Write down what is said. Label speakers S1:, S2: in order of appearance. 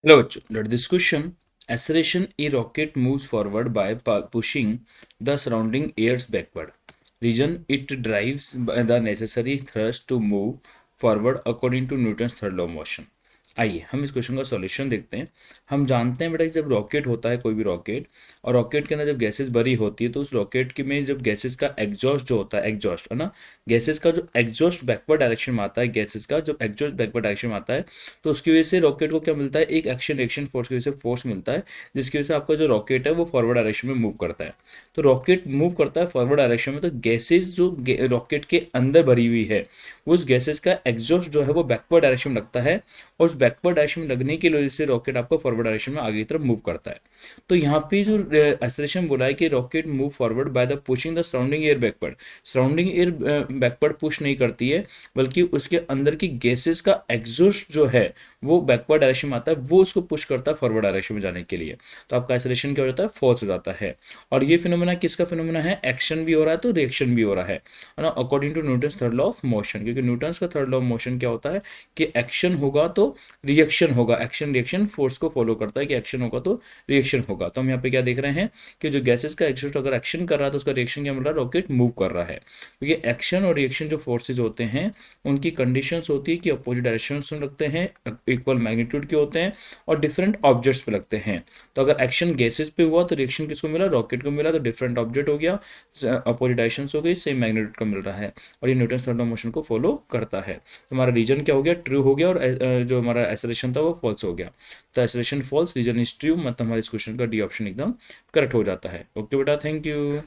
S1: Hello, let this question. Acceleration: a rocket moves forward by pushing the surrounding airs backward. Reason: it drives by the necessary thrust to move forward according to Newton's third law of motion. आइए हम इस question का solution देखते हैं। हम जानते हैं बेटा कि जब रॉकेट होता है, कोई भी रॉकेट, और रॉकेट के अंदर जब गैसेस भरी होती है तो उस रॉकेट के में जब गैसेस का एग्जॉस्ट जो होता है, एग्जॉस्ट है ना, गैसेस का जो एग्जॉस्ट बैकवर्ड डायरेक्शन में आता है, गैसेस का जब एग्जॉस्ट बैकवर्ड डायरेक्शन में आता है तो उसकी वजह से रॉकेट को क्या मिलता है, एक एक्शन रिएक्शन फोर्स की वजह से फोर्स मिलता है, जिसकी वजह से आपका जो रॉकेट है वो फॉरवर्ड डायरेक्शन में मूव करता है। तो रॉकेट मूव करता है फॉरवर्ड डायरेक्शन में, तो गैसेस जो रॉकेट के अंदर भरी हुई है उस गैसेस का एग्जॉस्ट जो है वो बैकवर्ड डायरेक्शन में लगता है, और उस बैकवर्ड डायरेक्शन में लगने की वजह से रॉकेट आपका फॉरवर्ड डायरेक्शन में आगे की तरफ मूव करता है। तो यहाँ पे जो एक्सेलरेशन बोला है कि rocket move forward by the pushing the surrounding air backward, surrounding air backward push नहीं करती है, बल्कि उसके अंदर की गैसेस का एग्जॉस्ट जो है वो बैकवर्ड डायरेक्शन में आता है, वो उसको पुश करता है फॉरवर्ड डायरेक्शन में जाने के लिए। तो आपका एक्सेलरेशन क्या हो जाता है, फॉल्स हो जाता है। और ये फिनोमेना किसका फिनोमेना है, एक्शन भी हो रहा है तो रिएक्शन भी हो रहा है ना, according to Newton's third law of motion. क्योंकि न्यूटन्स का थर्ड लॉ ऑफ मोशन क्या होता है कि एक्शन होगा तो रिएक्शन होगा, एक्शन रिएक्शन फोर्स को फॉलो करता है कि एक्शन होगा तो रिएक्शन होगा। तो हम यहाँ पे क्या देख रहे हैं कि जो गैसेस का एग्जॉस्ट अगर एक्शन कर रहा है तो उसका रिएक्शन क्या मिल रहा है, रॉकेट मूव कर रहा है। क्योंकि एक्शन और रिएक्शन जो फोर्सेज होते हैं उनकी कंडीशंस होती है कि अपोजिट डायरेक्शन में लगते हैं, इक्वल मैग्नीट्यूड के होते हैं, और डिफरेंट ऑब्जेक्ट्स पे लगते हैं। तो अगर एक्शन गैसेस पे हुआ तो रिएक्शन किसको मिला, रॉकेट को मिला, तो डिफरेंट ऑब्जेक्ट हो गया, अपोजिट डायरेक्शंस हो गई, सेम मैग्नीट्यूड का मिल रहा है, और ये Newton third law of motion को फॉलो करता है। तो हमारा रीजन क्या हो गया, ट्रू हो गया, और जो हमारा एक्सेलरेशन था वो फॉल्स हो गया। तो acceleration false, reason is true, मतलब हमारे इस क्वेश्चन का डी ऑप्शन एकदम करेक्ट हो जाता है। ओके बेटा, थैंक यू।